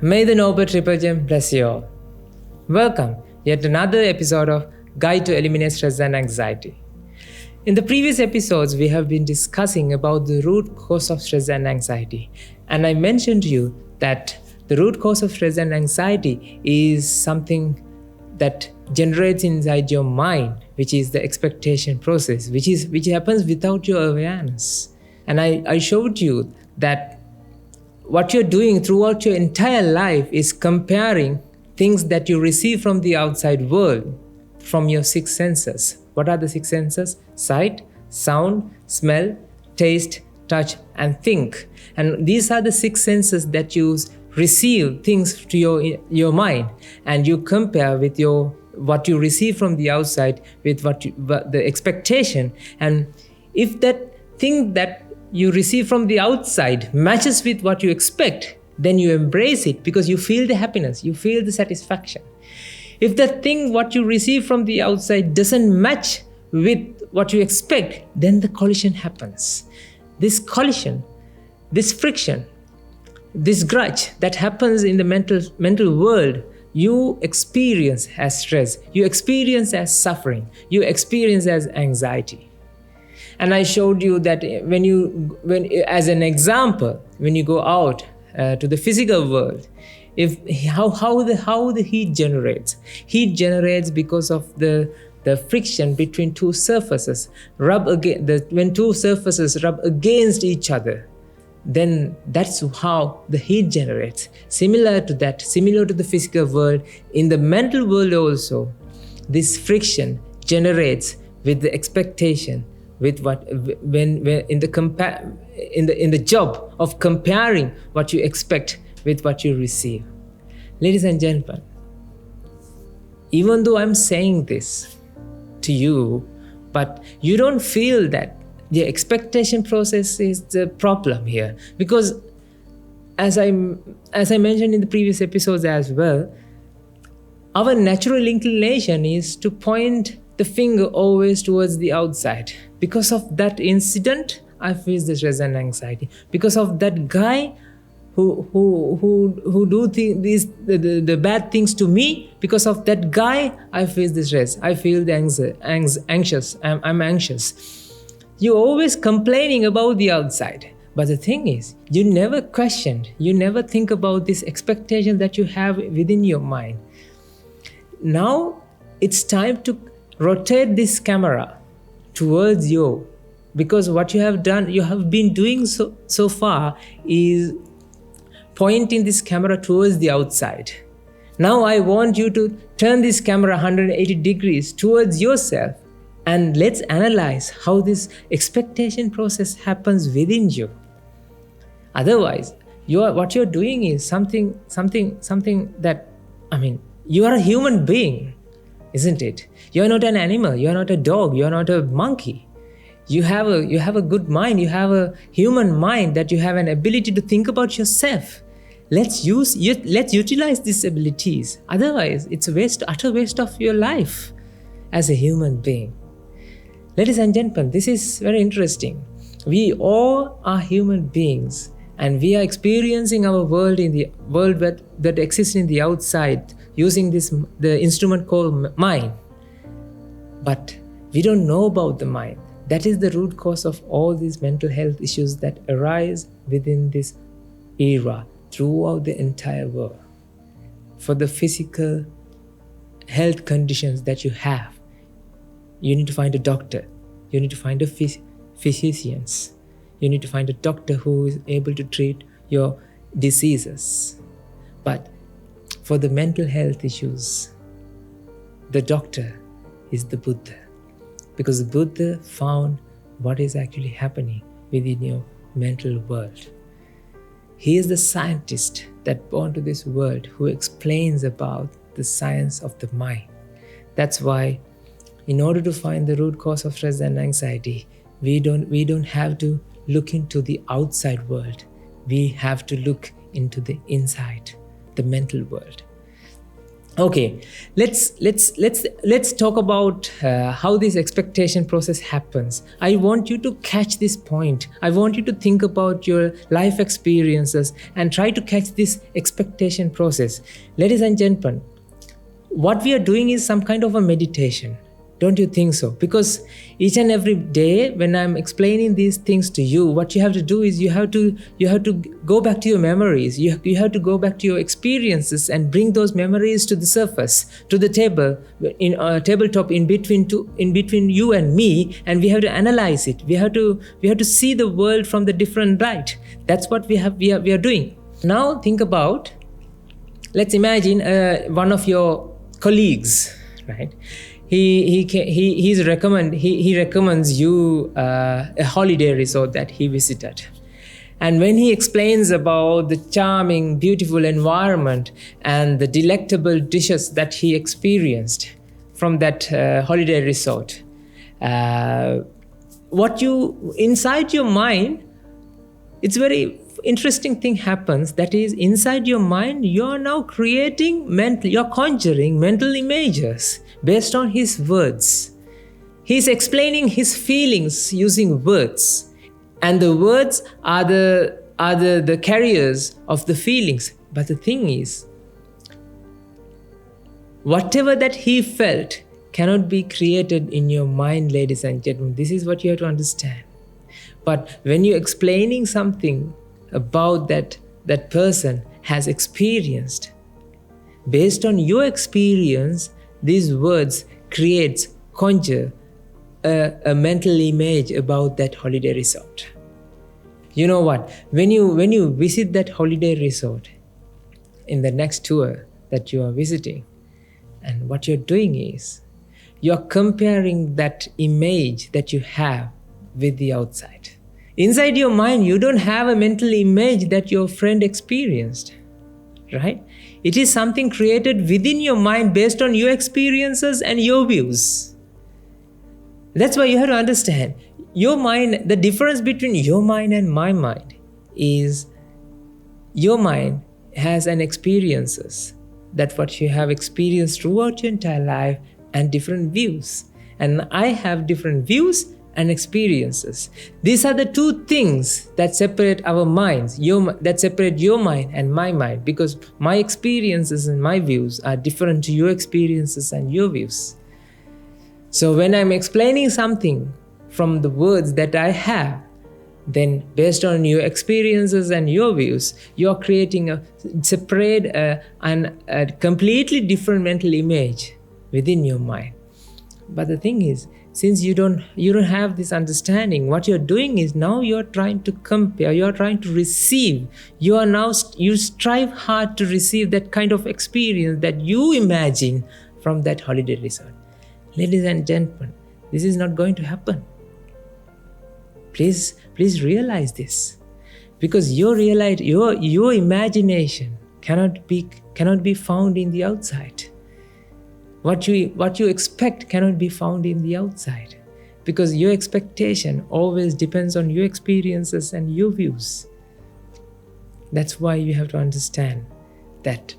May the Noble Triple Gem bless you all. Welcome yet another episode of Guide to Eliminate Stress and Anxiety. In the previous episodes, we have been discussing about the root cause of stress and anxiety. And I mentioned to you that the root cause of stress and anxiety is something that generates inside your mind, which is the expectation process, which happens without your awareness. And I showed you that what you're doing throughout your entire life is comparing things that you receive from the outside world, from your six senses. What are the six senses? Sight, sound, smell, taste, touch, and think. And these are the six senses that you receive things to your mind, and you compare with what you receive from the outside with the expectation. And if that thing that you receive from the outside matches with what you expect, then you embrace it because you feel the happiness, you feel the satisfaction. If that thing what you receive from the outside doesn't match with what you expect, then the collision happens. This collision, this friction, this grudge that happens in the mental world, you experience as stress, you experience as suffering, you experience as anxiety. And I showed you that as an example, when you go out to the physical world, how the heat generates. Heat generates because of the friction between two surfaces when two surfaces rub against each other. Then that's how the heat generates. Similar to the physical world, in the mental world also, this friction generates with the expectation, with in the job of comparing what you expect with what you receive. Ladies and gentlemen, even though I'm saying this to you, but you don't feel that the expectation process is the problem here, because as I mentioned in the previous episodes as well, our natural inclination is to point the finger always towards the outside. Because of that incident, I feel the stress and anxiety. Because of that guy who do the bad things to me, because of that guy, I feel the stress. I feel the anxious. I'm anxious. You're always complaining about the outside. But the thing is, you never questioned, you never think about this expectation that you have within your mind. Now it's time to rotate this camera towards you, because what you have been doing so far is pointing this camera towards the outside. Now I want you to turn this camera 180 degrees towards yourself, and let's analyze how this expectation process happens within you. Otherwise, what you're doing is something that, you are a human being, isn't it? You're not an animal, you're not a dog, you're not a monkey. You have a good mind, you have a human mind, that you have an ability to think about yourself. Let's utilize these abilities. Otherwise, it's utter waste of your life as a human being. Ladies and gentlemen, this is very interesting. We all are human beings, and we are experiencing our world in the world that exists in the outside, using the instrument called mind. But we don't know about the mind. That is the root cause of all these mental health issues that arise within this era throughout the entire world. For the physical health conditions that you have, you need to find a doctor. You need to find a physicians. You need to find a doctor who is able to treat your diseases. But for the mental health issues, the doctor is the Buddha. Because the Buddha found what is actually happening within your mental world. He is the scientist that born to this world who explains about the science of the mind. That's why, in order to find the root cause of stress and anxiety, we don't have to look into the outside world. We have to look into the inside, the mental world. Okay, let's talk about how this expectation process happens. I want you to catch this point. I want you to think about your life experiences and try to catch this expectation process. Ladies and gentlemen, what we are doing is some kind of a meditation. Don't you think so? Because each and every day when I'm explaining these things to you, what you have to do is you have to go back to your memories. You have to go back to your experiences and bring those memories to the surface, to the table, in a tabletop in between you and me, and we have to analyze it. We have to see the world from the different light. That's what we are doing. Now think about, let's imagine one of your colleagues, right? He recommends you a holiday resort that he visited, and when he explains about the charming, beautiful environment and the delectable dishes that he experienced from that holiday resort, what you inside your mind, it's very interesting thing happens. That is, inside your mind, you're now you're conjuring mental images based on his words. He's explaining his feelings using words, and the words are the carriers of the feelings. But the thing is, whatever that he felt cannot be created in your mind, ladies and gentlemen. This is what you have to understand. But when you're explaining something about that person has experienced, based on your experience, these words conjure a mental image about that holiday resort. You know what? When you visit that holiday resort in the next tour that you are visiting, and what you're doing is you're comparing that image that you have with the outside. Inside your mind, you don't have a mental image that your friend experienced, right? It is something created within your mind based on your experiences and your views. That's why you have to understand your mind. The difference between your mind and my mind is your mind has an experiences that what you have experienced throughout your entire life and different views. And I have different views and experiences. These are the two things that separate our minds, that separate your mind and my mind, because my experiences and my views are different to your experiences and your views. So when I'm explaining something from the words that I have, then based on your experiences and your views, you're creating a separate and a completely different mental image within your mind. But the thing is, since you don't have this understanding, what you're doing is now you're trying to compare, you're trying to receive. You strive hard to receive that kind of experience that you imagine from that holiday resort. Ladies and gentlemen, this is not going to happen. Please realize this, because your imagination cannot be found in the outside. What you expect cannot be found in the outside, because your expectation always depends on your experiences and your views. That's why you have to understand that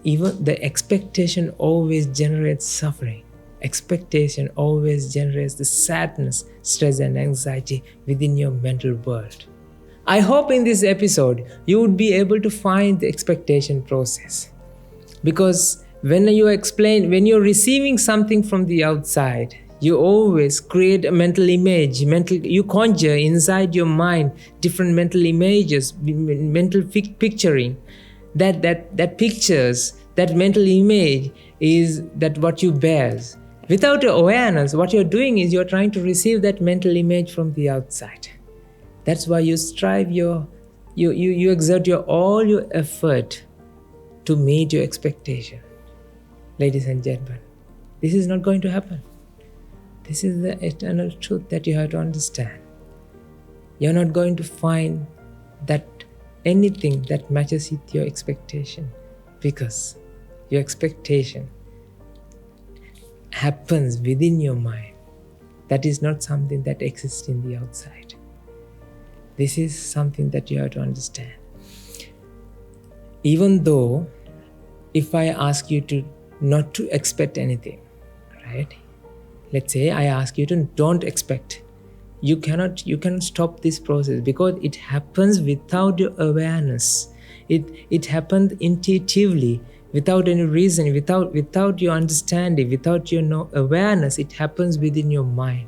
even the expectation always generates suffering. Expectation always generates the sadness, stress, and anxiety within your mental world. I hope in this episode you would be able to find the expectation process, because when you're receiving something from the outside, you always create a mental image. You conjure inside your mind different mental images, mental picturing. That pictures, that mental image is that what you bears. Without your awareness, what you're doing is you're trying to receive that mental image from the outside. That's why you strive you exert all your effort to meet your expectation. Ladies and gentlemen, this is not going to happen. This is the eternal truth that you have to understand. You're not going to find that anything that matches with your expectation, because your expectation happens within your mind. That is not something that exists in the outside. This is something that you have to understand. Even though if I ask you to not to expect anything, right? Let's say I ask you to don't expect. You cannot stop this process because it happens without your awareness. It happens intuitively, without any reason, without your understanding, without your awareness. It happens within your mind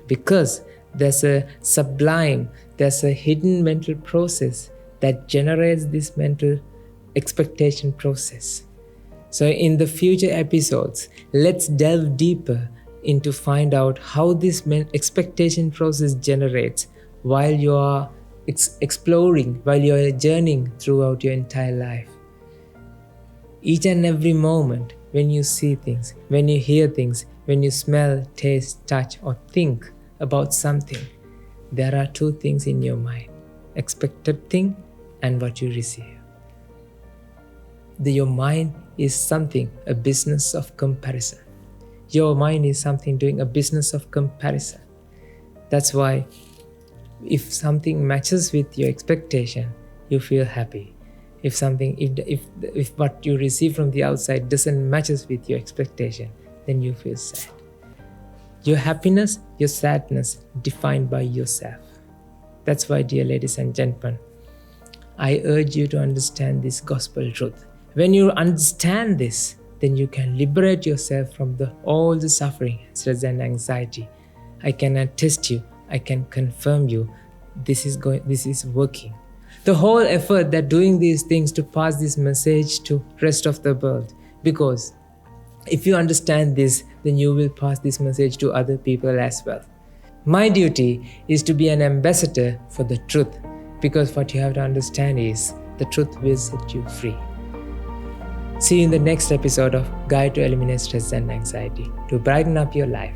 because there's a sublime, there's a hidden mental process that generates this mental expectation process. So in the future episodes, let's delve deeper into find out how this expectation process generates while you are exploring, while you are journeying throughout your entire life. Each and every moment when you see things, when you hear things, when you smell, taste, touch, or think about something, there are two things in your mind: expected thing and what you receive. Your mind is something, a business of comparison. Your mind is something doing a business of comparison. That's why if something matches with your expectation, you feel happy. If what you receive from the outside doesn't matches with your expectation, then you feel sad. Your happiness, your sadness, defined by yourself. That's why, dear ladies and gentlemen, I urge you to understand this gospel truth. When you understand this, then you can liberate yourself from all the suffering, stress, and anxiety. I can attest you, I can confirm you, this is working. The whole effort that doing these things to pass this message to rest of the world, because if you understand this, then you will pass this message to other people as well. My duty is to be an ambassador for the truth, because what you have to understand is the truth will set you free. See you in the next episode of Guide to Eliminate Stress and Anxiety to brighten up your life.